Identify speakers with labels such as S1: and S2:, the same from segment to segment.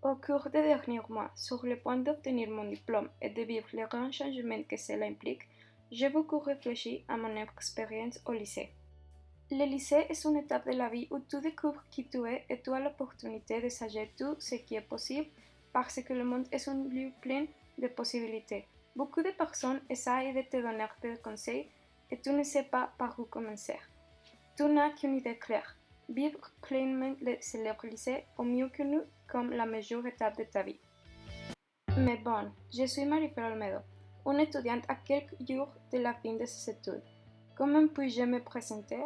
S1: Au cours des derniers mois, sur le point d'obtenir mon diplôme et de vivre les grands changements que cela implique, j'ai beaucoup réfléchi à mon expérience au lycée. Le lycée est une étape de la vie où tu découvres qui tu es et tu as l'opportunité de savoir tout ce qui est possible parce que le monde est un lieu plein de possibilités. Beaucoup de personnes essayent de te donner des conseils et tu ne sais pas par où commencer. Tu n'as qu'une idée claire. Vivre pleinement le célèbre lycée au mieux connu comme la meilleure étape de ta vie. Mais bon, je suis Marie-Fleur Olmedo, une étudiante à quelques jours de la fin de ses études. Comment puis-je me présenter?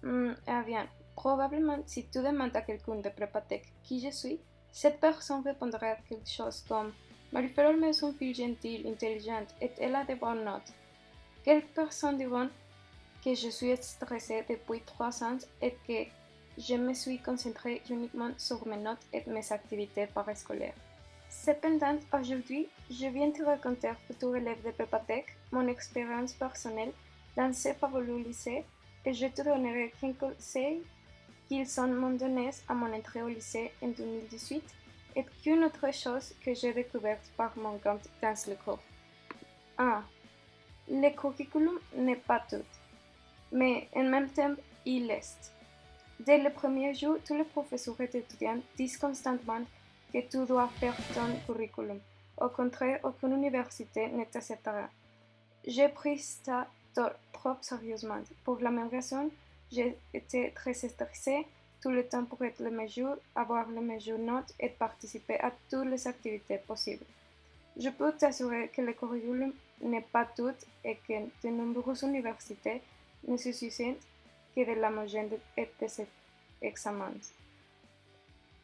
S1: Eh bien, probablement si tu demandes à quelqu'un de Prépatech qui je suis, cette personne répondra quelque chose comme Marie-Fleur Olmedo est une fille gentille, intelligente et elle a de bonnes notes. Quelques personnes diront que je suis stressée depuis 3 ans et que je me suis concentrée uniquement sur mes notes et mes activités parascolaires. Cependant, aujourd'hui, je viens te raconter, futur élève de Prépatech, mon expérience personnelle dans ce fabuleux lycée et je te donnerai quelques conseils qu'ils m'ont donnés à mon entrée au lycée en 2018 et qu'une autre chose que j'ai découverte par mon compte dans le cours. 1. Le curriculum n'est pas tout, mais en même temps, il l'est. Dès le premier jour, tous les professeurs et étudiants disent constamment que tu dois faire ton curriculum. Au contraire, aucune université ne t'acceptera. J'ai pris ça trop sérieusement. Pour la même raison, j'ai été très stressée tout le temps pour être le meilleur, avoir les meilleures notes et participer à toutes les activités possibles. Je peux t'assurer que le curriculum n'est pas tout et que de nombreuses universités ne se suffisent que de la moyenne et de ces examens.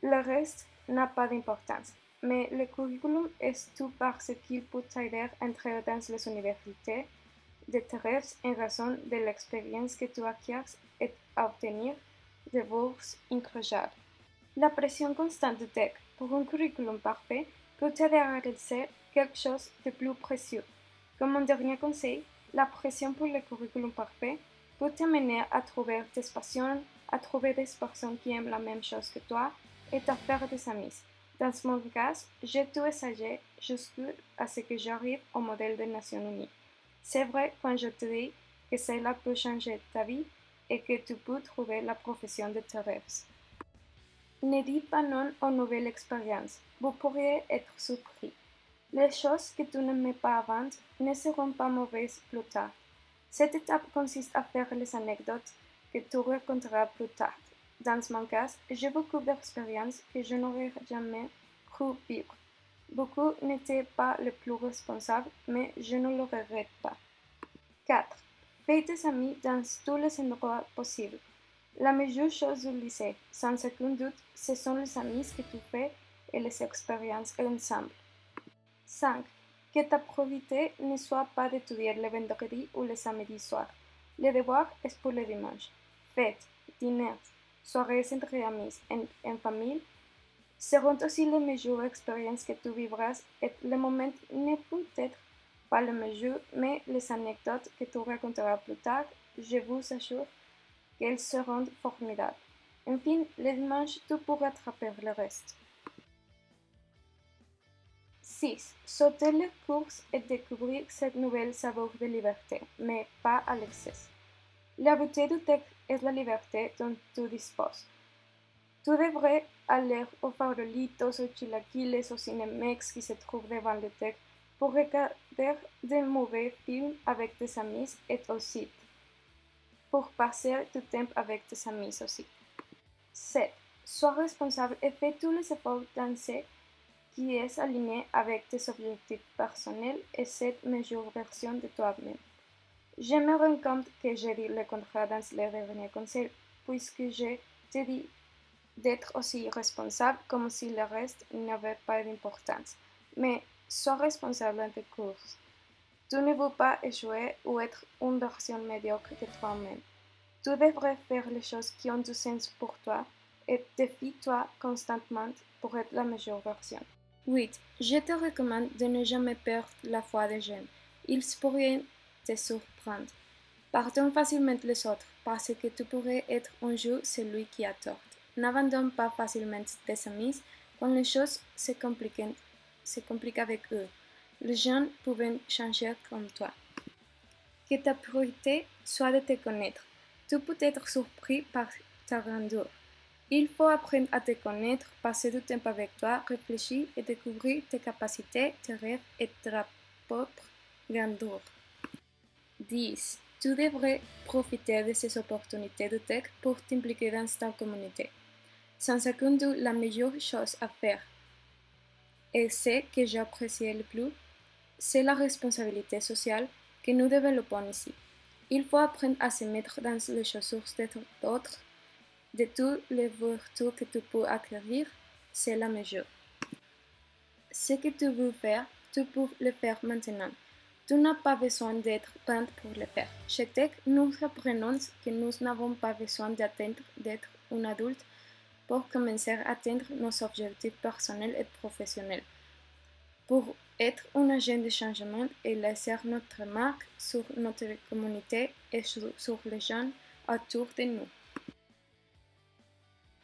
S1: Le reste n'a pas d'importance, mais le curriculum est tout parce qu'il peut t'aider à entrer dans les universités de tes rêves en raison de l'expérience que tu acquiers et à obtenir des bourses incroyables. La pression constante de tech pour un curriculum parfait peut t'aider à réaliser quelque chose de plus précieux. Comme mon dernier conseil, la pression pour le curriculum parfait peut t'amener à trouver tes passions, à trouver des personnes qui aiment la même chose que toi et à faire des amis. Dans mon cas, j'ai tout essayé jusqu'à ce que j'arrive au modèle des Nations Unies. C'est vrai quand je te dis que cela peut changer ta vie et que tu peux trouver la profession de tes rêves. Ne dites pas non aux nouvelles expériences. Vous pourriez être surpris. Les choses que tu n'aimais pas avant ne seront pas mauvaises plus tard. Cette étape consiste à faire les anecdotes que tu raconteras plus tard. Dans mon cas, j'ai beaucoup d'expériences que je n'aurais jamais cru vivre. Beaucoup n'étaient pas les plus responsables, mais je ne le regrette pas. 4. Fais des amis dans tous les endroits possibles. La meilleure chose du lycée, sans aucun doute, ce sont les amis que tu fais et les expériences ensemble. 5. Que ta priorité ne soit pas d'étudier le vendredi ou le samedi soir. Le devoir est pour le dimanche. Fêtes, dîners, soirées entre amis en famille seront aussi les meilleures expériences que tu vivras et le moment ne peut être pas le meilleur, mais les anecdotes que tu raconteras plus tard, je vous assure qu'elles seront formidables. Enfin, le dimanche, tu pourras attraper le reste. 6. Sauter les courses et découvrir cette nouvelle saveur de liberté, mais pas à l'excès. La beauté du tech est la liberté dont tu disposes. Tu devrais aller aux farolitos, aux chilaquiles, aux cinémex qui se trouvent devant le tech pour regarder des mauvais films avec tes amis et aussi pour passer du temps avec tes amis aussi. 7. Sois responsable et fais tous les efforts dans ce qui est aligné avec tes objectifs personnels et cette meilleure version de toi-même. Je me rends compte que j'ai dit le contraire dans le dernier conseil, puisque je t'ai dit d'être aussi responsable comme si le reste n'avait pas d'importance. Mais sois responsable dans tes courses. Tu ne veux pas échouer ou être une version médiocre de toi-même. Tu devrais faire les choses qui ont du sens pour toi et défie-toi constamment pour être la meilleure version. 8. Je te recommande de ne jamais perdre la foi des jeunes. Ils pourraient te surprendre. Pardonne facilement les autres parce que tu pourrais être un jour celui qui a tort. N'abandonne pas facilement tes amis Quand les choses se compliquent avec eux, les gens peuvent changer comme toi. Que ta priorité soit de te connaître. Tu peux être surpris par ta grandeur. Il faut apprendre à te connaître, passer du temps avec toi, réfléchir et découvrir tes capacités, tes rêves et ta propre grandeur. 10. Tu devrais profiter de ces opportunités de tech pour t'impliquer dans ta communauté. Sans aucun doute, la meilleure chose à faire, et ce que j'apprécie le plus, c'est la responsabilité sociale que nous développons ici. Il faut apprendre à se mettre dans les chaussures d'autres, de toutes les vertus que tu peux acquérir, c'est la mesure. Ce que tu veux faire, tu peux le faire maintenant. Tu n'as pas besoin d'être grand pour le faire. Chez Tech, nous apprenons que nous n'avons pas besoin d'attendre d'être un adulte pour commencer à atteindre nos objectifs personnels et professionnels, pour être un agent de changement et laisser notre marque sur notre communauté et sur les gens autour de nous.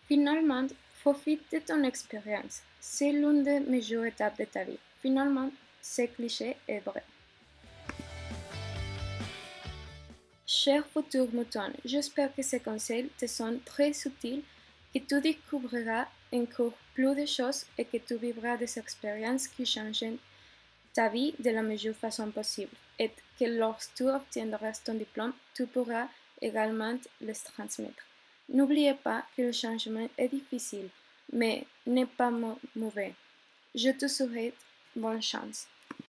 S1: Finalement, profite de ton expérience. C'est l'une des meilleures étapes de ta vie. Finalement, ce cliché est vrai. Cher futur mouton, j'espère que ces conseils te sont très utiles, que tu découvriras encore plus de choses et que tu vivras des expériences qui changent ta vie de la meilleure façon possible, et que lorsque tu obtiendras ton diplôme, tu pourras également le transmettre. N'oubliez pas que le changement est difficile, mais n'est pas mauvais. Je te souhaite bonne chance.